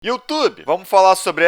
YouTube, vamos falar sobre...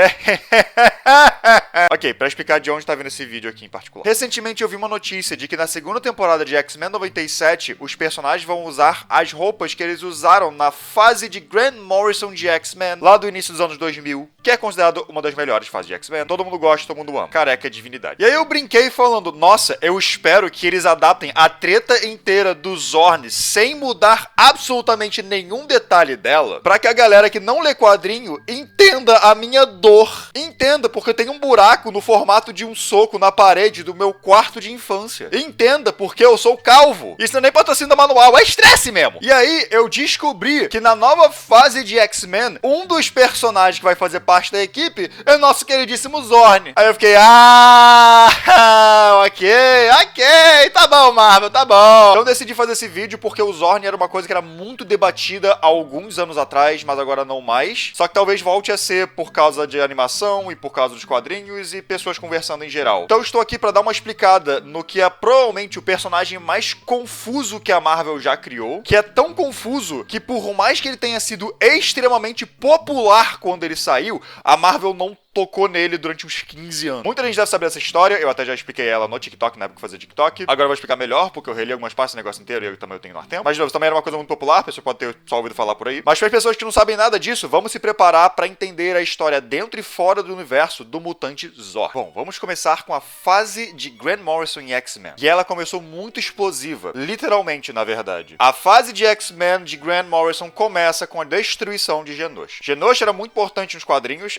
Ok, pra explicar de onde tá vindo esse vídeo aqui em particular. Recentemente eu vi uma notícia de que na segunda temporada de X-Men 97, os personagens vão usar as roupas que eles usaram na fase de Grant Morrison de X-Men, lá do início dos anos 2000, que é considerado uma das melhores fases de X-Men. Todo mundo gosta, todo mundo ama. Careca é divindade. E aí eu brinquei falando, nossa, eu espero que eles adaptem a treta inteira do Zorn sem mudar absolutamente nenhum detalhe dela, pra que a galera que não lê quadrinho entenda a minha dor. Entenda, porque tem um buraco no formato de um soco na parede do meu quarto de infância. Entenda, porque eu sou calvo. Isso não é nem patrocínio da manual, é estresse mesmo. E aí, eu descobri que na nova fase de X-Men, um dos personagens que vai fazer parte da equipe é o nosso queridíssimo Zorn. Aí eu fiquei, ok, tá bom, Marvel, tá bom. Então eu decidi fazer esse vídeo porque o Zorn era uma coisa que era muito debatida há alguns anos atrás, mas agora não mais. Só que talvez volte a ser por causa de animação e por causa dos quadrinhos e pessoas conversando em geral. Então eu estou aqui para dar uma explicada no que é provavelmente o personagem mais confuso que a Marvel já criou, que é tão confuso que por mais que ele tenha sido extremamente popular quando ele saiu, a Marvel não tocou nele durante uns 15 anos. Muita gente deve saber essa história, eu até já expliquei ela no TikTok, na época que eu fazia TikTok. Agora eu vou explicar melhor, porque eu reli algumas partes do negócio inteiro e eu também tenho no tempo. Mas de novo, também era uma coisa muito popular, a pessoa pode ter só ouvido falar por aí. Mas para as pessoas que não sabem nada disso, vamos se preparar para entender a história dentro e fora do universo do mutante Zorn. Bom, vamos começar com a fase de Grant Morrison em X-Men. E ela começou muito explosiva, literalmente, na verdade. A fase de X-Men de Grant Morrison começa com a destruição de Genosha. Genosha era muito importante nos quadrinhos,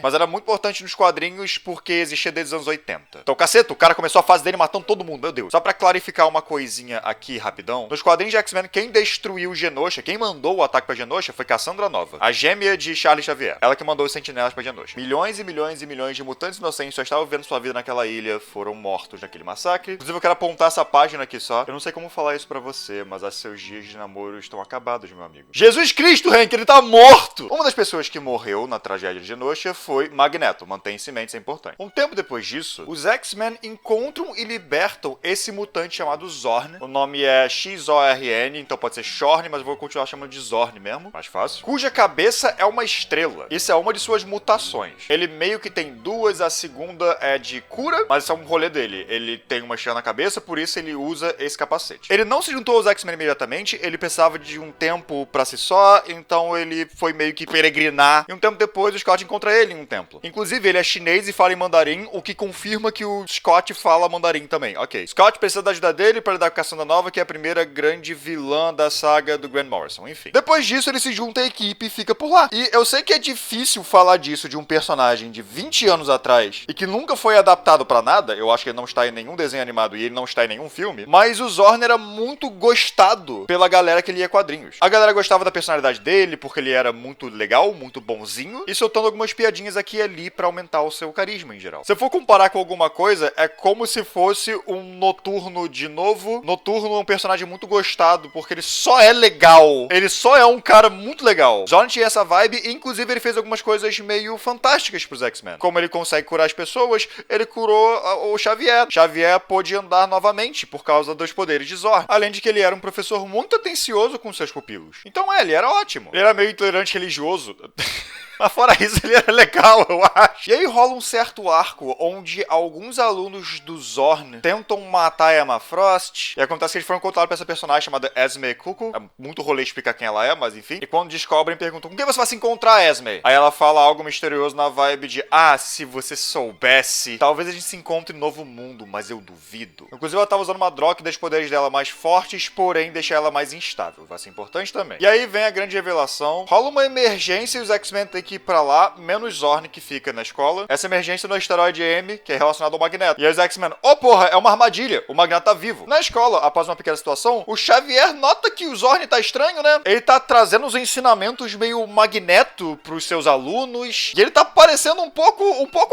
mas era muito importante nos quadrinhos porque existia desde os anos 80. Então, caceta, o cara começou a fase dele matando todo mundo, meu Deus. Só pra clarificar uma coisinha aqui, rapidão. Nos quadrinhos de X-Men, quem destruiu Genosha, quem mandou o ataque pra Genosha foi Cassandra Nova, a gêmea de Charles Xavier. Ela que mandou os sentinelas pra Genosha. Milhões e milhões e milhões de mutantes inocentes só estavam vivendo sua vida naquela ilha, foram mortos naquele massacre. Inclusive, eu quero apontar essa página aqui só. Eu não sei como falar isso pra você, mas seus dias de namoro estão acabados, meu amigo. Jesus Cristo, Hank, ele tá morto! Uma das pessoas que morreu na tragédia de Genosha foi Magneto. Mantém-se em mente, isso é importante. Um tempo depois disso, os X-Men encontram e libertam esse mutante chamado Zorn. O nome é X-O-R-N, então pode ser Shorn, mas eu vou continuar chamando de Zorn mesmo, mais fácil. Cuja cabeça é uma estrela. Isso é uma de suas mutações. Ele meio que tem duas, a segunda é de cura, mas isso é um rolê dele. Ele tem uma estrela na cabeça, por isso ele usa esse capacete. Ele não se juntou aos X-Men imediatamente, ele precisava de um tempo pra si só, então ele foi meio que peregrinar. E um tempo depois, o Scott encontra ele em um templo. Inclusive, ele é chinês e fala em mandarim, o que confirma que o Scott fala mandarim também. Ok. Scott precisa da ajuda dele para lidar com a Cassandra Nova, que é a primeira grande vilã da saga do Grant Morrison. Enfim. Depois disso, ele se junta à equipe e fica por lá. E eu sei que é difícil falar disso de um personagem de 20 anos atrás e que nunca foi adaptado pra nada. Eu acho que ele não está em nenhum desenho animado e ele não está em nenhum filme. Mas o Zorn era muito gostado pela galera que lia quadrinhos. A galera gostava da personalidade dele porque ele era muito legal, muito bonzinho e soltando algumas piadinhas aqui e ali pra aumentar o seu carisma em geral. Se eu for comparar com alguma coisa, é como se fosse um Noturno de novo. Noturno é um personagem muito gostado, porque ele só é legal. Ele só é um cara muito legal. Zorn tinha essa vibe, e inclusive ele fez algumas coisas meio fantásticas pros X-Men. Como ele consegue curar as pessoas, ele curou o Xavier. Xavier pôde andar novamente por causa dos poderes de Zorn. Além de que ele era um professor muito atencioso com seus pupilos. Então ele era ótimo. Ele era meio intolerante religioso. Mas fora isso, ele era legal, eu acho. E aí rola um certo arco onde alguns alunos do Zorn tentam matar a Emma Frost. E acontece que eles foram encontrados por essa personagem chamada Esme Cuckoo. É muito rolê explicar quem ela é, mas enfim. E quando descobrem, perguntam, com quem você vai se encontrar, Esme? Aí ela fala algo misterioso na vibe de, se você soubesse, talvez a gente se encontre no novo mundo, mas eu duvido. Inclusive, ela tava usando uma droga que deixa os poderes dela mais fortes, porém deixa ela mais instável. Vai ser importante também. E aí vem a grande revelação. Rola uma emergência e os X-Men têm que ir pra lá, menos Zorn, que fica na escola. Essa emergência no asteroide M, que é relacionado ao Magneto. E aí os X-Men, porra, é uma armadilha. O Magneto tá vivo. Na escola, após uma pequena situação, o Xavier nota que o Zorn tá estranho, né? Ele tá trazendo os ensinamentos meio Magneto pros seus alunos. E ele tá parecendo um pouco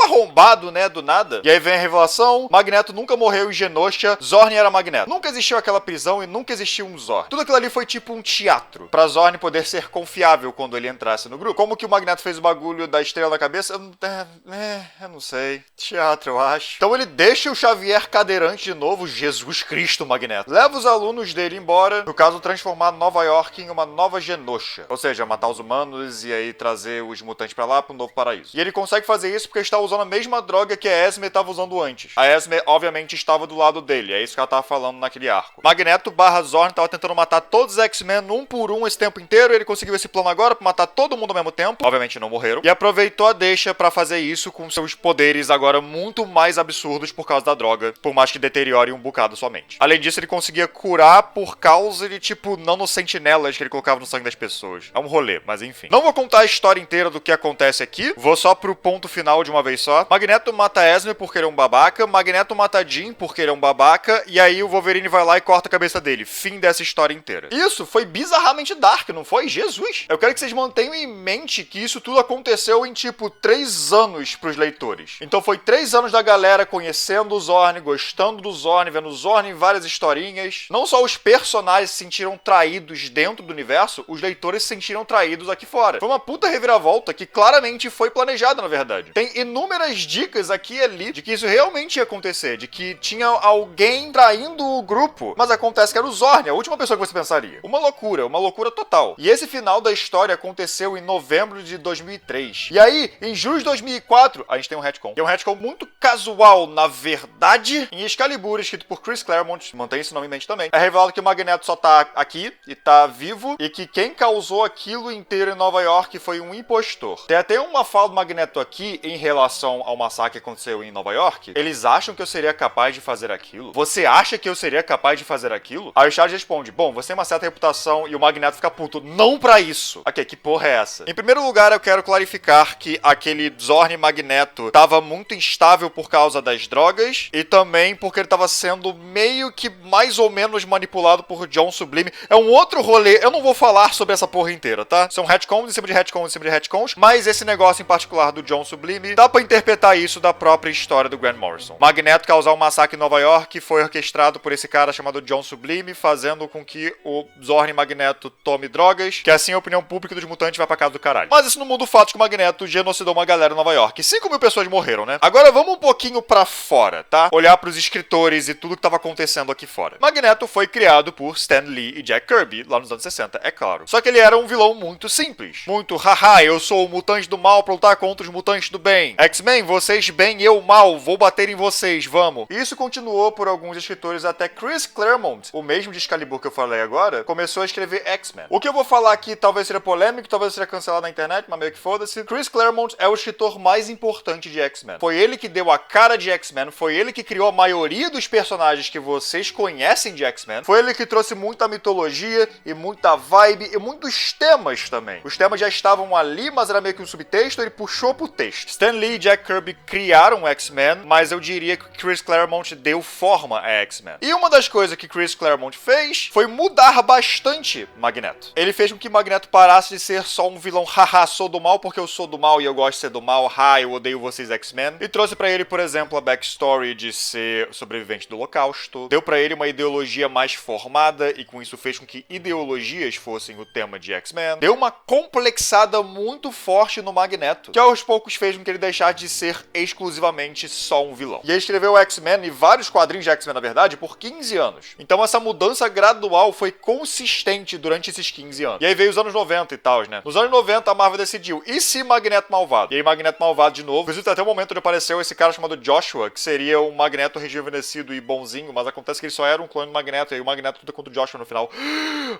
arrombado, né? Do nada. E aí vem a revelação. Magneto nunca morreu em Genosha. Zorn era Magneto. Nunca existiu aquela prisão e nunca existiu um Zorn. Tudo aquilo ali foi tipo um teatro. Pra Zorn poder ser confiável quando ele entrasse no grupo. Como que o Magneto Magneto fez o bagulho da estrela na cabeça? Eu não sei. Teatro, eu acho. Então ele deixa o Xavier cadeirante de novo, Jesus Cristo, Magneto. Leva os alunos dele embora, no caso, transformar Nova York em uma nova Genosha. Ou seja, matar os humanos e aí trazer os mutantes pra lá, pro novo paraíso. E ele consegue fazer isso porque está usando a mesma droga que a Esme estava usando antes. A Esme, obviamente, estava do lado dele. É isso que ela tava falando naquele arco. Magneto / Zorn tava tentando matar todos os X-Men um por um esse tempo inteiro. E ele conseguiu esse plano agora pra matar todo mundo ao mesmo tempo. Obviamente não morreram. E aproveitou a deixa pra fazer isso com seus poderes agora muito mais absurdos por causa da droga. Por mais que deteriore um bocado sua mente. Além disso, ele conseguia curar por causa de, tipo, nanosentinelas que ele colocava no sangue das pessoas. É um rolê, mas enfim. Não vou contar a história inteira do que acontece aqui. Vou só pro ponto final de uma vez só. Magneto mata Esme porque ele é um babaca. Magneto mata Jean porque ele é um babaca. E aí o Wolverine vai lá e corta a cabeça dele. Fim dessa história inteira. Isso foi bizarramente dark, não foi? Jesus! Eu quero que vocês mantenham em mente que isso tudo aconteceu em, tipo, 3 anos pros leitores. Então foi 3 anos da galera conhecendo o Zorn, gostando do Zorn, vendo o Zorn em várias historinhas. Não só os personagens se sentiram traídos dentro do universo, os leitores se sentiram traídos aqui fora. Foi uma puta reviravolta que claramente foi planejada, na verdade. Tem inúmeras dicas aqui e ali de que isso realmente ia acontecer, de que tinha alguém traindo o grupo, mas acontece que era o Zorn, a última pessoa que você pensaria. Uma loucura total. E esse final da história aconteceu em novembro de 2003. E aí, em julho de 2004, a gente tem um retcon. Que é um retcon muito casual, na verdade, em Excalibur, escrito por Chris Claremont, mantém esse nome em mente também. É revelado que o Magneto só tá aqui e tá vivo, e que quem causou aquilo inteiro em Nova York foi um impostor. Tem até uma fala do Magneto aqui em relação ao massacre que aconteceu em Nova York. Eles acham que eu seria capaz de fazer aquilo? Você acha que eu seria capaz de fazer aquilo? Aí o Charles responde, bom, você tem uma certa reputação, e o Magneto fica puto, não pra isso. Ok, que porra é essa? Em primeiro lugar, eu quero clarificar que aquele Zorn Magneto tava muito instável por causa das drogas, e também porque ele tava sendo meio que mais ou menos manipulado por John Sublime. É um outro rolê, eu não vou falar sobre essa porra inteira, tá? São retcons em cima de retcons em cima de retcons, mas esse negócio em particular do John Sublime, dá pra interpretar isso da própria história do Grant Morrison. Magneto causar um massacre em Nova York foi orquestrado por esse cara chamado John Sublime, fazendo com que o Zorn Magneto tome drogas, que assim a opinião pública dos mutantes vai pra casa do caralho. Mas isso não muda o fato de que o Magneto genocidou uma galera em Nova York. 5.000 pessoas morreram, né? Agora vamos um pouquinho pra fora, tá? Olhar pros escritores e tudo que tava acontecendo aqui fora. Magneto foi criado por Stan Lee e Jack Kirby, lá nos anos 60, é claro. Só que ele era um vilão muito simples. Muito, haha, eu sou o mutante do mal pra lutar contra os mutantes do bem. X-Men, vocês bem, eu mal, vou bater em vocês, vamos. E isso continuou por alguns escritores até Chris Claremont, o mesmo de Excalibur que eu falei agora, começou a escrever X-Men. O que eu vou falar aqui talvez seja polêmico, talvez seja cancelado na internet, mas meio que foda-se. Chris Claremont é o escritor mais importante de X-Men. Foi ele que deu a cara de X-Men, foi ele que criou a maioria dos personagens que vocês conhecem de X-Men, foi ele que trouxe muita mitologia e muita vibe e muitos temas também. Os temas já estavam ali, mas era meio que um subtexto, ele puxou pro texto. Stan Lee e Jack Kirby criaram o X-Men, mas eu diria que Chris Claremont deu forma a X-Men. E uma das coisas que Chris Claremont fez foi mudar bastante Magneto. Ele fez com que Magneto parasse de ser só um vilão, haha, sou do mal porque eu sou do mal e eu gosto de ser do mal, ha, eu odeio vocês X-Men. E trouxe pra ele, por exemplo, a backstory de ser sobrevivente do Holocausto. Deu pra ele uma ideologia mais formada e com isso fez com que ideologias fossem o tema de X-Men. Deu uma complexada muito forte no Magneto, que aos poucos fez com que ele deixasse de ser exclusivamente só um vilão. E ele escreveu X-Men e vários quadrinhos de X-Men, na verdade, por 15 anos. Então essa mudança gradual foi consistente durante esses 15 anos. E aí veio os anos 90 e tal, né? Nos anos 90 a Marvel decidiu, e se Magneto malvado? E aí Magneto malvado de novo. Inclusive até o momento onde apareceu esse cara chamado Joshua, que seria um Magneto rejuvenescido e bonzinho, mas acontece que ele só era um clone do Magneto, e aí o Magneto luta contra o Joshua no final.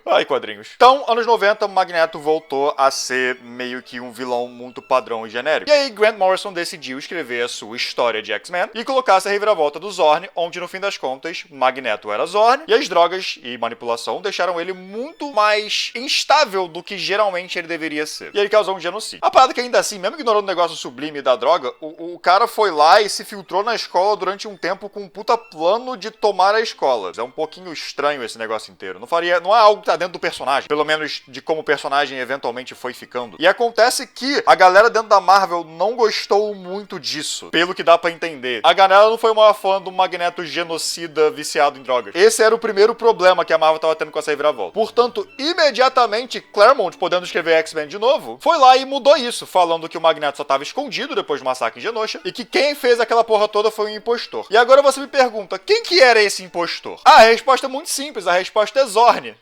Ai, quadrinhos. Então, anos 90, o Magneto voltou a ser meio que um vilão muito padrão e genérico. E aí Grant Morrison decidiu escrever a sua história de X-Men e colocar essa reviravolta do Zorn, onde no fim das contas, Magneto era Zorn, e as drogas e manipulação deixaram ele muito mais instável do que geralmente ele deveria ser. E ele causou um genocídio. A parada que ainda assim, mesmo ignorando o negócio sublime da droga, o cara foi lá e se filtrou na escola durante um tempo com um puta plano de tomar a escola. É um pouquinho estranho esse negócio inteiro. Não é algo que tá dentro do personagem, pelo menos de como o personagem eventualmente foi ficando. E acontece que a galera dentro da Marvel não gostou muito disso, pelo que dá pra entender. A galera não foi uma fã do Magneto genocida viciado em drogas. Esse era o primeiro problema que a Marvel tava tendo com essa reviravolta. Portanto, imediatamente, Claremont, podendo escrever X-Men de novo, foi lá lá e mudou isso, falando que o Magneto só tava escondido depois do massacre em Genosha e que quem fez aquela porra toda foi um impostor. E agora você me pergunta, quem que era esse impostor? Ah, a resposta é muito simples, a resposta é Zorn.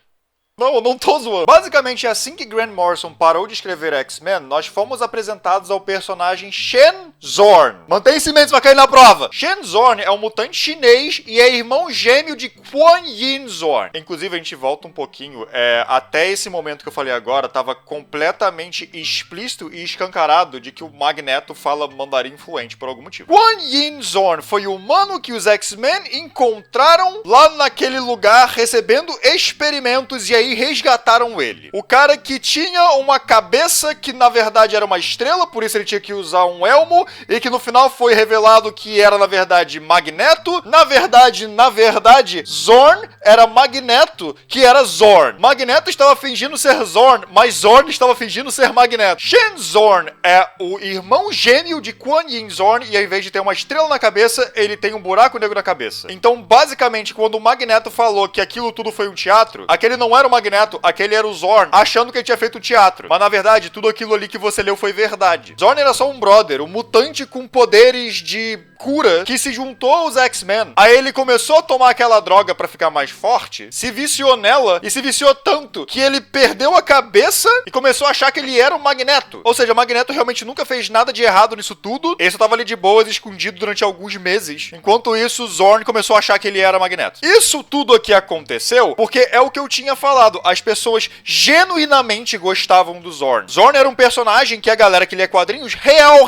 Não, eu não tô zoando. Basicamente, assim que Grant Morrison parou de escrever X-Men, nós fomos apresentados ao personagem Shen Zorn. Mantém esse mente, vai cair na prova. Shen Zorn é um mutante chinês e é irmão gêmeo de Kuan Yin Zorn. Inclusive, a gente volta um pouquinho. Até esse momento que eu falei agora, tava completamente explícito e escancarado de que o Magneto fala mandarim fluente por algum motivo. Kuan Yin Zorn foi o humano que os X-Men encontraram lá naquele lugar recebendo experimentos e aí resgataram ele. O cara que tinha uma cabeça que na verdade era uma estrela, por isso ele tinha que usar um elmo, e que no final foi revelado que era na verdade Magneto. Na verdade, Zorn era Magneto, que era Zorn. Magneto estava fingindo ser Zorn, mas Zorn estava fingindo ser Magneto. Shen Zorn é o irmão gêmeo de Kuan Yin Zorn, e ao invés de ter uma estrela na cabeça, ele tem um buraco negro na cabeça. Então, basicamente, quando o Magneto falou que aquilo tudo foi um teatro, aquele não era o Magneto, aquele era o Zorn, achando que ele tinha feito teatro. Mas na verdade, tudo aquilo ali que você leu foi verdade. Zorn era só um brother, um mutante com poderes de cura que se juntou aos X-Men. Aí ele começou a tomar aquela droga pra ficar mais forte, se viciou nela e se viciou tanto que ele perdeu a cabeça e começou a achar que ele era o Magneto. Ou seja, o Magneto realmente nunca fez nada de errado nisso tudo. Ele só tava ali de boas, escondido durante alguns meses. Enquanto isso, o Zorn começou a achar que ele era Magneto. Isso tudo aqui aconteceu porque é o que eu tinha falado. As pessoas genuinamente gostavam do Zorn. Zorn era um personagem que a galera que lia quadrinhos real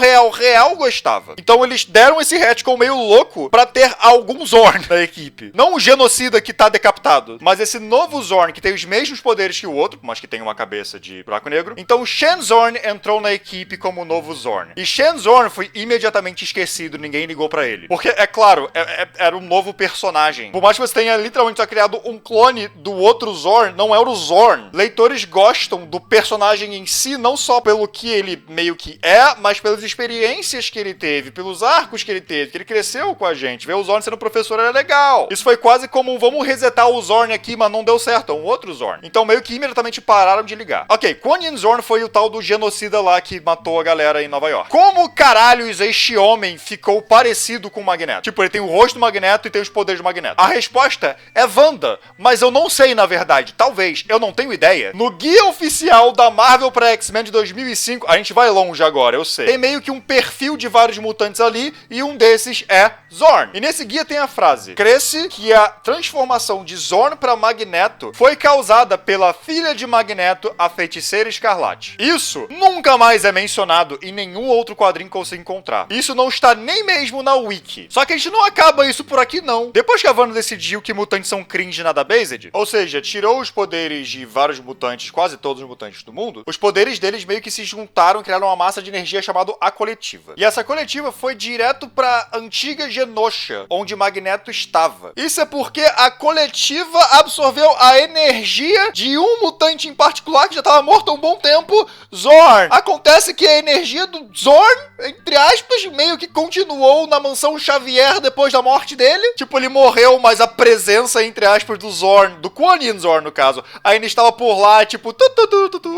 gostava. Então eles deram esse retcon meio louco pra ter algum Zorn na equipe. Não o genocida que tá decapitado, mas esse novo Zorn que tem os mesmos poderes que o outro, mas que tem uma cabeça de buraco negro. Então Shen Zorn entrou na equipe como o novo Zorn. E Shen Zorn foi imediatamente esquecido, ninguém ligou pra ele. Porque, é claro, era um novo personagem. Por mais que você tenha literalmente só criado um clone do outro Zorn, não é o Zorn. Leitores gostam do personagem em si, não só pelo que ele meio que é, mas pelas experiências que ele teve, pelos arcos que ele teve, que ele cresceu com a gente. Ver o Zorn sendo professor era legal. Isso foi quase como um, vamos resetar o Zorn aqui, mas não deu certo, é um outro Zorn. Então meio que imediatamente pararam de ligar. Ok, Kuan Yin Zorn foi o tal do genocida lá que matou a galera em Nova York. Como caralhos este homem ficou parecido com o Magneto? Tipo, ele tem o rosto do Magneto e tem os poderes do Magneto. A resposta é Wanda, mas eu não sei na verdade. Talvez, eu não tenho ideia. No guia oficial da Marvel pra X-Men de 2005, a gente vai longe agora, eu sei. Tem meio que um perfil de vários mutantes ali, e um desses é Zorn. E nesse guia tem a frase: cresce que a transformação de Zorn pra Magneto foi causada pela filha de Magneto, a Feiticeira Escarlate. Isso nunca mais é mencionado em nenhum outro quadrinho que você encontrar. Isso não está nem mesmo na Wiki. Só que a gente não acaba isso por aqui, não. Depois que a Wanda decidiu que mutantes são cringe na based, ou seja, tirou os poderes de vários mutantes, quase todos os mutantes do mundo, os poderes deles meio que se juntaram e criaram uma massa de energia chamada A Coletiva. E essa coletiva foi direto pra antiga Genosha, onde Magneto estava. Isso é porque a coletiva absorveu a energia de um mutante em particular que já estava morto há um bom tempo, Zorn. Acontece que a energia do Zorn, entre aspas, meio que continuou na mansão Xavier depois da morte dele. Tipo, ele morreu, mas a presença, entre aspas, do Zorn, do Kuan Yin Zorn, no caso, ainda estava por lá, tipo,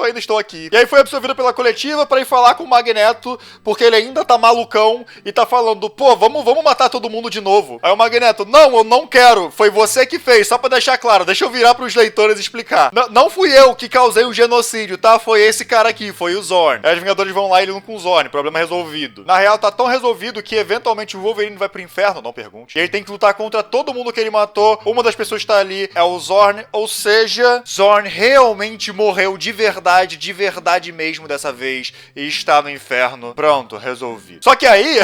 ainda estou aqui. E aí foi absorvido pela coletiva pra ir falar com o Magneto, porque ele ainda tá malucão e tá falando, pô, vamos matar todo mundo de novo. Aí o Magneto, não, eu não quero, foi você que fez, só pra deixar claro, deixa eu virar pros leitores e explicar. Não fui eu que causei o genocídio, tá? Foi esse cara aqui, foi o Zorn. Aí os Vingadores vão lá e lidam com o Zorn, problema resolvido. Na real, tá tão resolvido que eventualmente o Wolverine vai pro inferno, não pergunte. E ele tem que lutar contra todo mundo que ele matou, uma das pessoas que tá ali é o Zorn, ou seja, Zorn realmente morreu de verdade mesmo dessa vez, e está no inferno. Pronto, resolvido. Só que aí,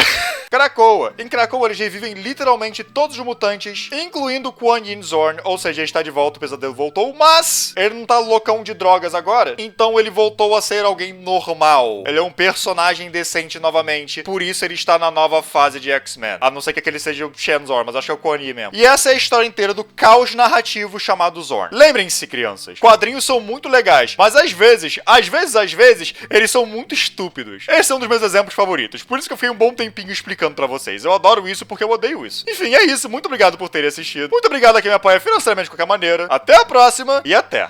Krakoa. Em Krakoa eles revivem literalmente todos os mutantes, incluindo Kuan Yin Zorn, ou seja, ele está de volta, o pesadelo voltou, mas ele não tá loucão de drogas agora, então ele voltou a ser alguém normal. Ele é um personagem decente novamente, por isso ele está na nova fase de X-Men. A não ser que aquele seja o Shen Zorn, mas acho que é o Kuan Yin mesmo. E essa é a história inteira do caos narrativo chamado Zorn. Lembrem-se, crianças, quadrinhos são muito legais, mas às vezes, eles são muito estúpidos. Esse é um dos meus exemplos favoritos, por isso que eu fiquei um bom tempinho explicando pra vocês. Eu adoro isso porque eu odeio isso. Enfim, é isso. Muito obrigado por terem assistido. Muito obrigado a quem me apoia financeiramente de qualquer maneira. Até a próxima e até!